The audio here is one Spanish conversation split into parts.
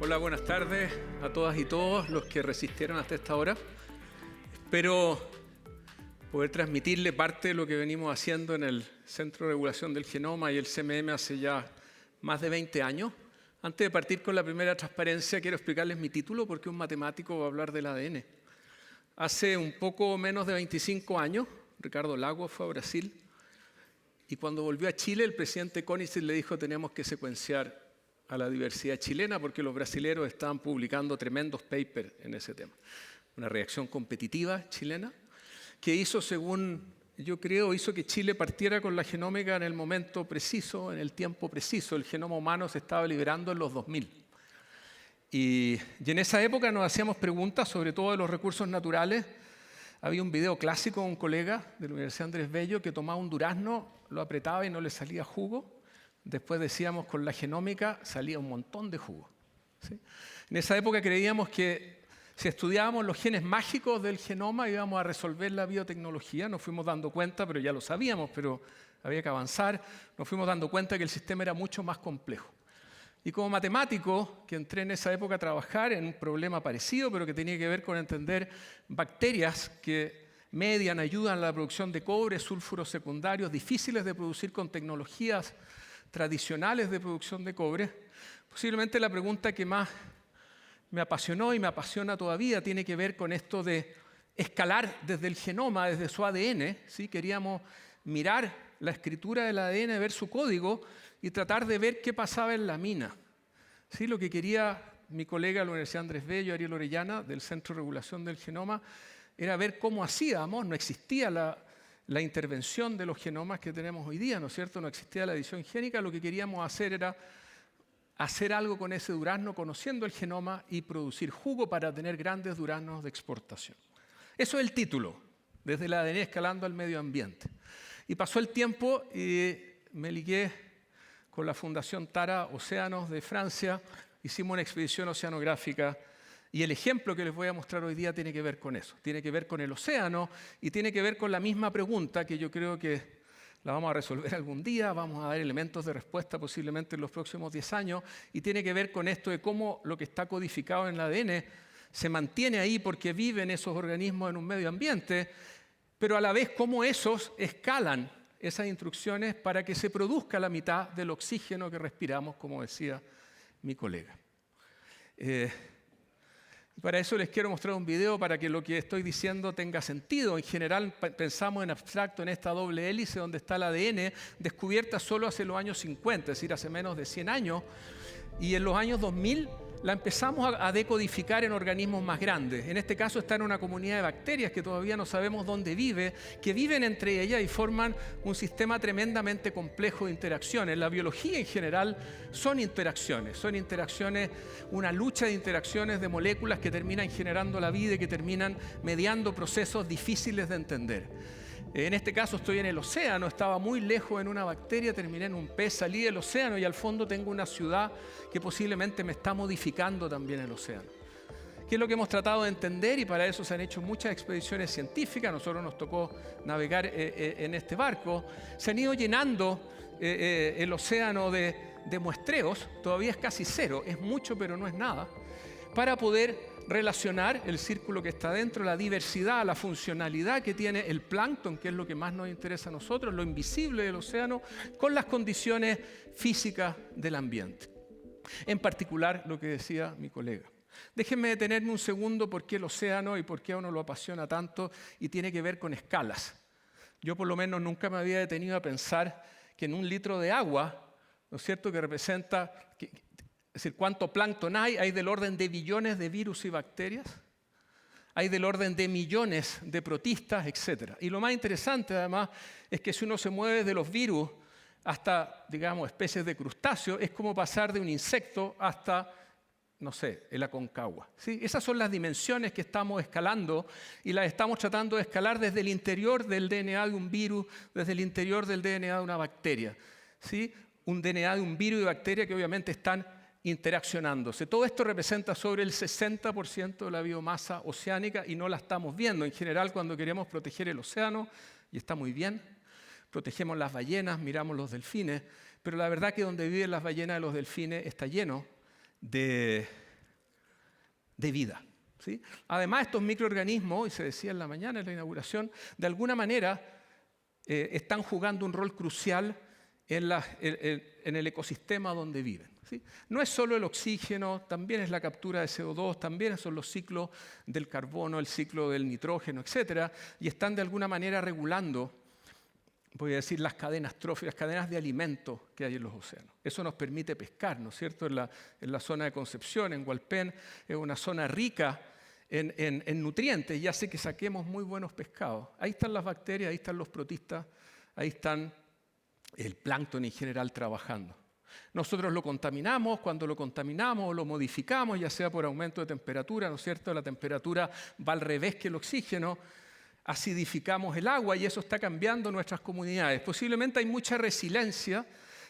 Hola, buenas tardes a todas y todos los que resistieron hasta esta hora. Espero poder transmitirle parte de lo que venimos haciendo en el Centro de Regulación del Genoma y el CMM hace ya más de 20 años. Antes de partir con la primera transparencia, quiero explicarles mi título porque un matemático va a hablar del ADN. Hace un poco menos de 25 años, Ricardo Lagos fue a Brasil y cuando volvió a Chile, el presidente Koenigsegg le dijo tenemos que secuenciar a la diversidad chilena porque los brasileros estaban publicando tremendos papers en ese tema. Una reacción competitiva chilena que hizo, según yo creo, hizo que Chile partiera con la genómica en el momento preciso, en el tiempo preciso. El genoma humano se estaba liberando en los 2000. Y en esa época nos hacíamos preguntas sobre todo de los recursos naturales. Había un video clásico de un colega de la Universidad Andrés Bello que tomaba un durazno, lo apretaba y no le salía jugo. Después decíamos con la genómica salía un montón de jugo. ¿Sí? En esa época creíamos que si estudiábamos los genes mágicos del genoma íbamos a resolver la biotecnología. Nos fuimos dando cuenta, pero ya lo sabíamos, pero había que avanzar. Nos fuimos dando cuenta que el sistema era mucho más complejo. Y como matemático, que entré en esa época a trabajar en un problema parecido, pero que tenía que ver con entender bacterias que median, ayudan a la producción de cobre, sulfuros secundarios, difíciles de producir con tecnologías tradicionales de producción de cobre, posiblemente la pregunta que más me apasionó y me apasiona todavía tiene que ver con esto de escalar desde el genoma, desde su ADN. ¿Sí? Queríamos mirar la escritura del ADN, ver su código y tratar de ver qué pasaba en la mina. ¿Sí? Lo que quería mi colega de la Universidad Andrés Bello, Ariel Orellana, del Centro de Regulación del Genoma, era ver cómo hacíamos. No existía la intervención de los genomas que tenemos hoy día, ¿no es cierto? No existía la edición génica. Lo que queríamos hacer era hacer algo con ese durazno, conociendo el genoma y producir jugo para tener grandes duraznos de exportación. Eso es el título, desde el ADN escalando al medio ambiente. Y pasó el tiempo y me ligué con la Fundación Tara Océanos de Francia, hicimos una expedición oceanográfica y el ejemplo que les voy a mostrar hoy día tiene que ver con eso, tiene que ver con el océano y tiene que ver con la misma pregunta que yo creo que la vamos a resolver algún día, vamos a dar elementos de respuesta posiblemente en los próximos 10 años y tiene que ver con esto de cómo lo que está codificado en el ADN se mantiene ahí porque viven esos organismos en un medio ambiente, pero a la vez cómo esos escalan esas instrucciones para que se produzca la mitad del oxígeno que respiramos, como decía mi colega. Para eso les quiero mostrar un video para que lo que estoy diciendo tenga sentido. En general pensamos en abstracto en esta doble hélice donde está el ADN, descubierta solo hace los años 50, es decir, hace menos de 100 años. Y en los años 2000 la empezamos a decodificar en organismos más grandes. En este caso está en una comunidad de bacterias que todavía no sabemos dónde vive, que viven entre ellas y forman un sistema tremendamente complejo de interacciones. La biología en general son interacciones, una lucha de interacciones de moléculas que terminan generando la vida y que terminan mediando procesos difíciles de entender. En este caso estoy en el océano, estaba muy lejos en una bacteria, terminé en un pez, salí del océano y al fondo tengo una ciudad que posiblemente me está modificando también el océano. ¿Qué es lo que hemos tratado de entender? Y para eso se han hecho muchas expediciones científicas, a nosotros nos tocó navegar en este barco. Se han ido llenando el océano de muestreos, todavía es casi cero, es mucho pero no es nada, para poder relacionar el círculo que está dentro, la diversidad, la funcionalidad que tiene el plancton, que es lo que más nos interesa a nosotros, lo invisible del océano, con las condiciones físicas del ambiente. En particular, lo que decía mi colega. Déjenme detenerme un segundo por qué el océano y por qué a uno lo apasiona tanto y tiene que ver con escalas. Yo por lo menos nunca me había detenido a pensar que en un litro de agua, ¿no es cierto?, que representa... Es decir, ¿cuánto plancton hay? Hay del orden de billones de virus y bacterias. Hay del orden de millones de protistas, etc. Y lo más interesante, además, es que si uno se mueve de los virus hasta, digamos, especies de crustáceos, es como pasar de un insecto hasta, no sé, el Aconcagua. ¿Sí? Esas son las dimensiones que estamos escalando y las estamos tratando de escalar desde el interior del DNA de un virus, desde el interior del DNA de una bacteria. ¿Sí? Un DNA de un virus y bacteria que obviamente están interaccionándose. Todo esto representa sobre el 60% de la biomasa oceánica y no la estamos viendo. En general, cuando queremos proteger el océano, y está muy bien, protegemos las ballenas, miramos los delfines, pero la verdad que donde viven las ballenas y los delfines está lleno de vida. ¿Sí? Además, estos microorganismos, y se decía en la mañana en la inauguración, de alguna manera están jugando un rol crucial en el ecosistema donde viven. ¿Sí? No es solo el oxígeno, también es la captura de CO2, también son los ciclos del carbono, el ciclo del nitrógeno, etc. Y están de alguna manera regulando, voy a decir, las cadenas tróficas, las cadenas de alimentos que hay en los océanos. Eso nos permite pescar, ¿no es cierto? En la zona de Concepción, en Hualpén, es una zona rica en nutrientes y hace que saquemos muy buenos pescados. Ahí están las bacterias, ahí están los protistas, ahí están el plancton en general trabajando. Nosotros lo contaminamos, cuando lo contaminamos o lo modificamos, ya sea por aumento de temperatura, ¿no es cierto? La temperatura va al revés que el oxígeno, acidificamos el agua y eso está cambiando nuestras comunidades. Posiblemente hay mucha resiliencia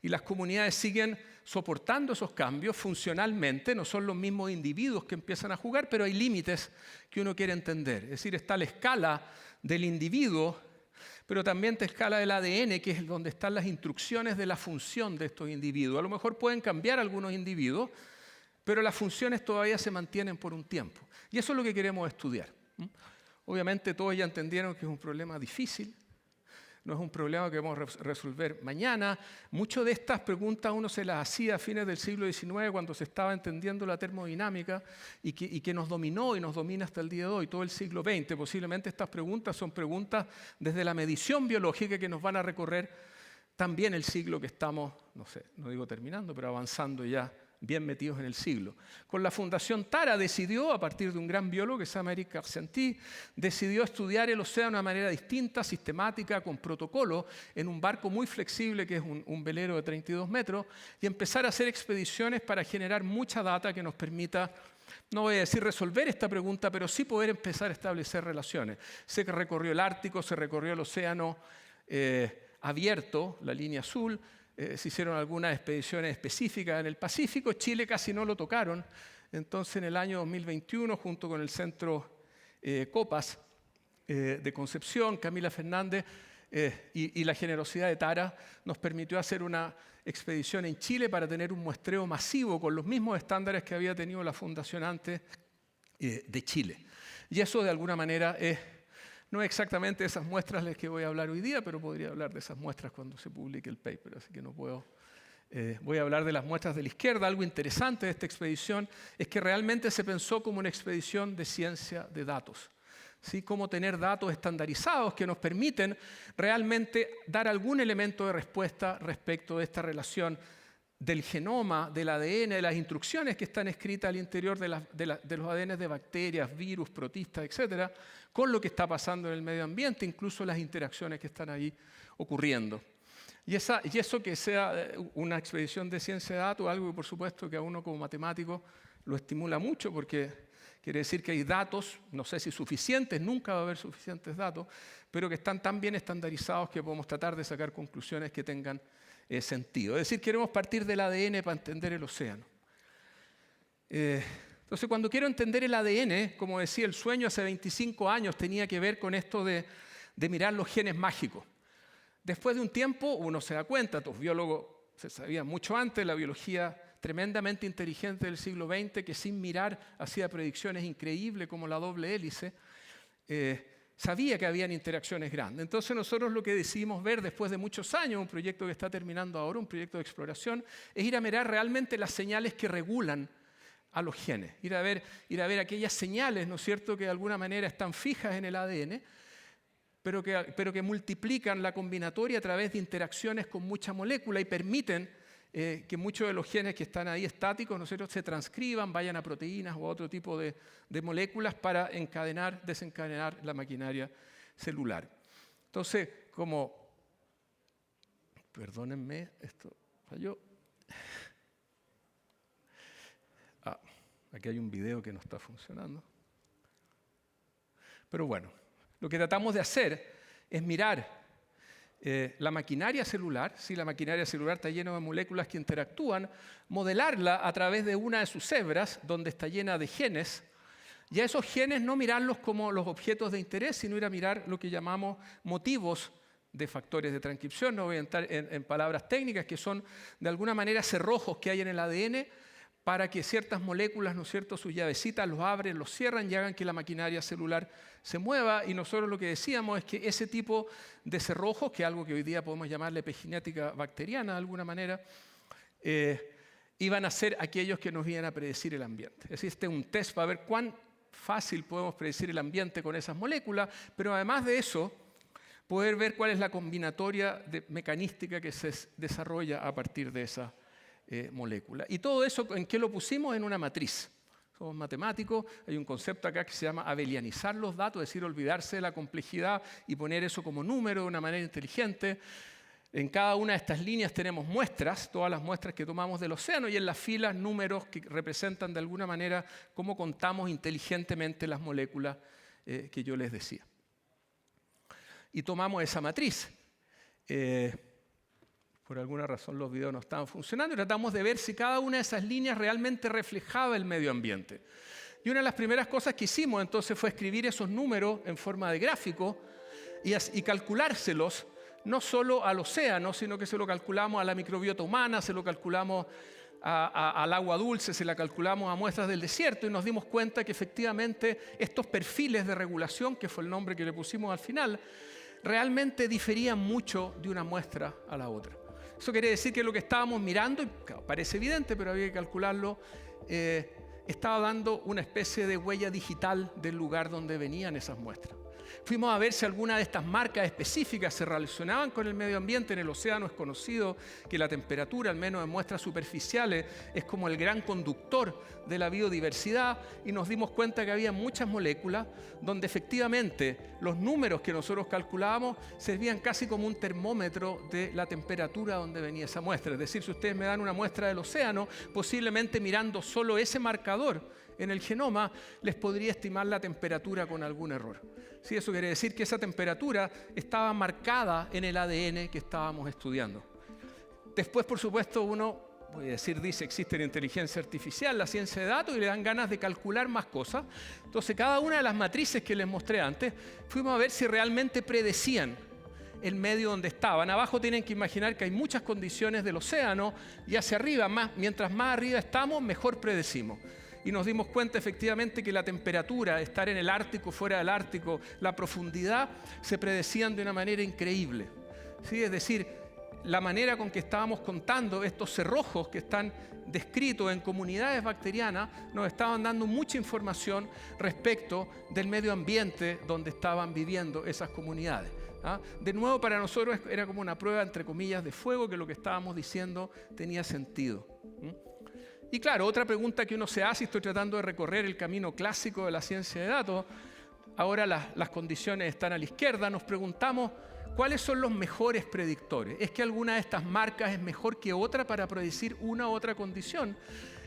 y las comunidades siguen soportando esos cambios funcionalmente, no son los mismos individuos que empiezan a jugar, pero hay límites que uno quiere entender. Es decir, está la escala del individuo, pero también está la escala del ADN, que es donde están las instrucciones de la función de estos individuos. A lo mejor pueden cambiar algunos individuos, pero las funciones todavía se mantienen por un tiempo. Y eso es lo que queremos estudiar. Obviamente todos ya entendieron que es un problema difícil, no es un problema que vamos a resolver mañana. Muchas de estas preguntas uno se las hacía a fines del siglo XIX cuando se estaba entendiendo la termodinámica y que nos dominó y nos domina hasta el día de hoy, todo el siglo XX. Posiblemente estas preguntas son preguntas desde la medición biológica que nos van a recorrer también el siglo que estamos, no sé, no digo terminando, pero avanzando ya, bien metidos en el siglo. Con la Fundación Tara decidió, a partir de un gran biólogo que se llama Eric Carcenti, decidió estudiar el océano de una manera distinta, sistemática, con protocolo, en un barco muy flexible que es un velero de 32 metros, y empezar a hacer expediciones para generar mucha data que nos permita, no voy a decir resolver esta pregunta, pero sí poder empezar a establecer relaciones. Se recorrió el Ártico, se recorrió el océano abierto, la línea azul, se hicieron algunas expediciones específicas en el Pacífico. Chile casi no lo tocaron. Entonces, en el año 2021, junto con el Centro Copas de Concepción, Camila Fernández y la generosidad de Tara, nos permitió hacer una expedición en Chile para tener un muestreo masivo con los mismos estándares que había tenido la Fundación antes de Chile. Y eso, de alguna manera, no es exactamente esas muestras de las que voy a hablar hoy día, pero podría hablar de esas muestras cuando se publique el paper, así que no puedo. Voy a hablar de las muestras de la izquierda. Algo interesante de esta expedición es que realmente se pensó como una expedición de ciencia de datos. ¿Sí? Cómo tener datos estandarizados que nos permiten realmente dar algún elemento de respuesta respecto de esta relación del genoma, del ADN, de las instrucciones que están escritas al interior de los ADN de bacterias, virus, protistas, etcétera, con lo que está pasando en el medio ambiente, incluso las interacciones que están ahí ocurriendo. Y eso que sea una expedición de ciencia de datos, algo que por supuesto que a uno como matemático lo estimula mucho, porque quiere decir que hay datos, no sé si suficientes, nunca va a haber suficientes datos, pero que están tan bien estandarizados que podemos tratar de sacar conclusiones que tengan sentido. Es decir, queremos partir del ADN para entender el océano. Entonces, cuando quiero entender el ADN, como decía, el sueño hace 25 años tenía que ver con esto de mirar los genes mágicos. Después de un tiempo, uno se da cuenta, los biólogos se sabían mucho antes, la biología tremendamente inteligente del siglo XX, que sin mirar hacía predicciones increíbles como la doble hélice, sabía que habían interacciones grandes. Entonces nosotros lo que decidimos ver después de muchos años, un proyecto que está terminando ahora, un proyecto de exploración, es ir a mirar realmente las señales que regulan a los genes. Ir a ver aquellas señales, ¿no es cierto?, que de alguna manera están fijas en el ADN, pero que multiplican la combinatoria a través de interacciones con mucha molécula y permiten que muchos de los genes que están ahí estáticos, ¿no es cierto?, se transcriban, vayan a proteínas o a otro tipo de moléculas para desencadenar la maquinaria celular. Entonces, perdónenme, esto falló. Aquí hay un video que no está funcionando. Pero bueno, lo que tratamos de hacer es mirar la maquinaria celular, si la maquinaria celular está llena de moléculas que interactúan, modelarla a través de una de sus hebras, donde está llena de genes, y a esos genes no mirarlos como los objetos de interés, sino ir a mirar lo que llamamos motivos de factores de transcripción. No voy a entrar en palabras técnicas, que son de alguna manera cerrojos que hay en el ADN para que ciertas moléculas, ¿no es cierto?, sus llavecitas los abren, los cierran y hagan que la maquinaria celular se mueva. Y nosotros lo que decíamos es que ese tipo de cerrojos, que es algo que hoy día podemos llamarle epigenética bacteriana de alguna manera, iban a ser aquellos que nos iban a predecir el ambiente. Es decir, este es un test para ver cuán fácil podemos predecir el ambiente con esas moléculas, pero además de eso, poder ver cuál es la combinatoria mecanística que se desarrolla a partir de esa molécula. Y todo eso, ¿en qué lo pusimos? En una matriz. Somos matemáticos, hay un concepto acá que se llama abelianizar los datos, es decir, olvidarse de la complejidad y poner eso como número de una manera inteligente. En cada una de estas líneas tenemos muestras, todas las muestras que tomamos del océano, y en las filas números que representan de alguna manera cómo contamos inteligentemente las moléculas que yo les decía. Y tomamos esa matriz. Por alguna razón los videos no estaban funcionando y tratamos de ver si cada una de esas líneas realmente reflejaba el medio ambiente. Y una de las primeras cosas que hicimos entonces fue escribir esos números en forma de gráfico y calculárselos no solo al océano, sino que se lo calculamos a la microbiota humana, se lo calculamos al agua dulce, se la calculamos a muestras del desierto, y nos dimos cuenta que efectivamente estos perfiles de regulación, que fue el nombre que le pusimos al final, realmente diferían mucho de una muestra a la otra. Eso quiere decir que lo que estábamos mirando, y parece evidente, pero había que calcularlo, estaba dando una especie de huella digital del lugar donde venían esas muestras. Fuimos a ver si alguna de estas marcas específicas se relacionaban con el medio ambiente. En el océano es conocido que la temperatura, al menos en muestras superficiales, es como el gran conductor de la biodiversidad, y nos dimos cuenta que había muchas moléculas donde efectivamente los números que nosotros calculábamos servían casi como un termómetro de la temperatura donde venía esa muestra. Es decir, si ustedes me dan una muestra del océano, posiblemente mirando solo ese marcador en el genoma, les podría estimar la temperatura con algún error. Sí, eso quiere decir que esa temperatura estaba marcada en el ADN que estábamos estudiando. Después, por supuesto, uno, voy a decir, dice, existe la inteligencia artificial, la ciencia de datos, y le dan ganas de calcular más cosas. Entonces, cada una de las matrices que les mostré antes, fuimos a ver si realmente predecían el medio donde estaban. Abajo tienen que imaginar que hay muchas condiciones del océano, y hacia arriba, mientras más arriba estamos, mejor predecimos. Y nos dimos cuenta efectivamente que la temperatura, estar en el Ártico, fuera del Ártico, la profundidad, se predecían de una manera increíble. ¿Sí? Es decir, la manera con que estábamos contando estos cerrojos que están descritos en comunidades bacterianas nos estaban dando mucha información respecto del medio ambiente donde estaban viviendo esas comunidades. De nuevo, para nosotros era como una prueba, entre comillas, de fuego, que lo que estábamos diciendo tenía sentido. Y claro, otra pregunta que uno se hace, y estoy tratando de recorrer el camino clásico de la ciencia de datos, ahora las condiciones están a la izquierda, nos preguntamos cuáles son los mejores predictores. ¿Es que alguna de estas marcas es mejor que otra para predecir una u otra condición?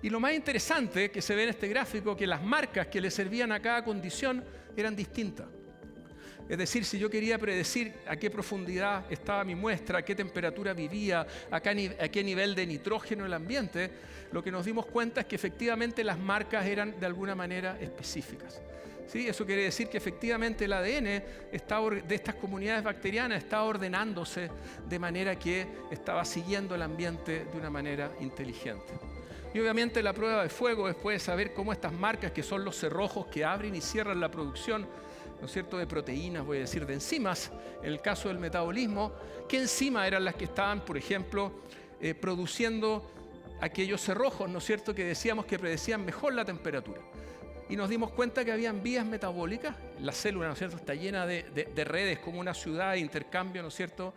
Y lo más interesante que se ve en este gráfico, que las marcas que le servían a cada condición eran distintas. Es decir, si yo quería predecir a qué profundidad estaba mi muestra, a qué temperatura vivía, a qué nivel de nitrógeno en el ambiente, lo que nos dimos cuenta es que efectivamente las marcas eran de alguna manera específicas. ¿Sí? Eso quiere decir que efectivamente el ADN de estas comunidades bacterianas estaba ordenándose de manera que estaba siguiendo el ambiente de una manera inteligente. Y obviamente la prueba de fuego después de saber cómo estas marcas, que son los cerrojos que abren y cierran la producción, ¿no es cierto?, de proteínas, voy a decir, de enzimas, en el caso del metabolismo, qué enzimas eran las que estaban, por ejemplo, produciendo aquellos cerrojos, ¿no es cierto?, que decíamos que predecían mejor la temperatura. Y nos dimos cuenta que habían vías metabólicas. La célula, ¿no es cierto?, está llena de redes como una ciudad de intercambio, ¿no es cierto?,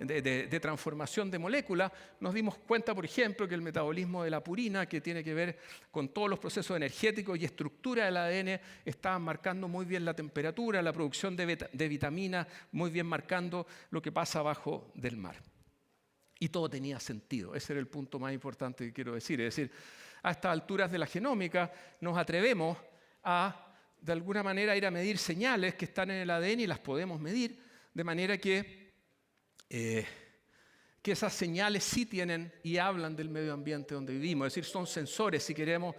de transformación de moléculas. Nos dimos cuenta, por ejemplo, que el metabolismo de la purina, que tiene que ver con todos los procesos energéticos y estructura del ADN, estaban marcando muy bien la temperatura, la producción de vitaminas, muy bien marcando lo que pasa abajo del mar. Y todo tenía sentido. Ese era el punto más importante que quiero decir. Es decir, a estas alturas de la genómica nos atrevemos a, de alguna manera, ir a medir señales que están en el ADN y las podemos medir, de manera que que esas señales sí tienen y hablan del medio ambiente donde vivimos. Es decir, son sensores. Si queremos,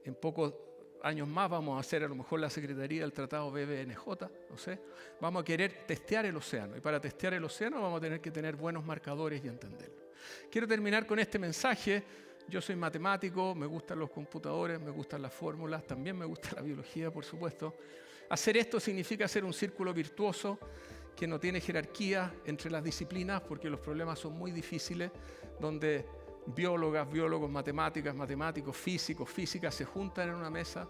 en pocos años más vamos a hacer a lo mejor la Secretaría del Tratado BBNJ, no sé. Vamos a querer testear el océano. Y para testear el océano vamos a tener que tener buenos marcadores y entenderlo. Quiero terminar con este mensaje. Yo soy matemático, me gustan los computadores, me gustan las fórmulas, también me gusta la biología, por supuesto. Hacer esto significa hacer un círculo virtuoso que no tiene jerarquía entre las disciplinas, porque los problemas son muy difíciles, donde biólogas, biólogos, matemáticas, matemáticos, físicos, físicas se juntan en una mesa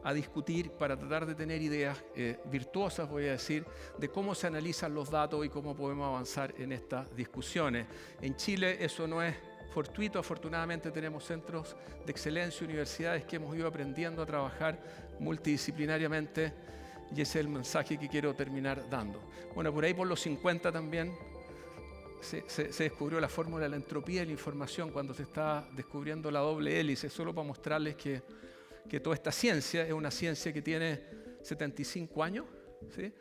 a discutir para tratar de tener ideas virtuosas, voy a decir, de cómo se analizan los datos y cómo podemos avanzar en estas discusiones. En Chile eso no es fortuito. Afortunadamente tenemos centros de excelencia, universidades que hemos ido aprendiendo a trabajar multidisciplinariamente, y ese es el mensaje que quiero terminar dando. Bueno, por ahí por los 50 también se descubrió la fórmula de la entropía de la información cuando se está descubriendo la doble hélice, solo para mostrarles que toda esta ciencia es una ciencia que tiene 75 años, ¿sí?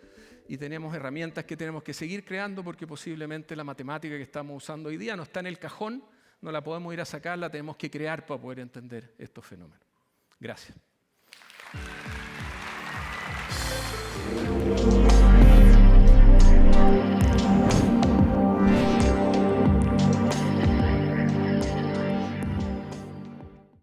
Y tenemos herramientas que tenemos que seguir creando, porque posiblemente la matemática que estamos usando hoy día no está en el cajón, no la podemos ir a sacar, la tenemos que crear para poder entender estos fenómenos. Gracias.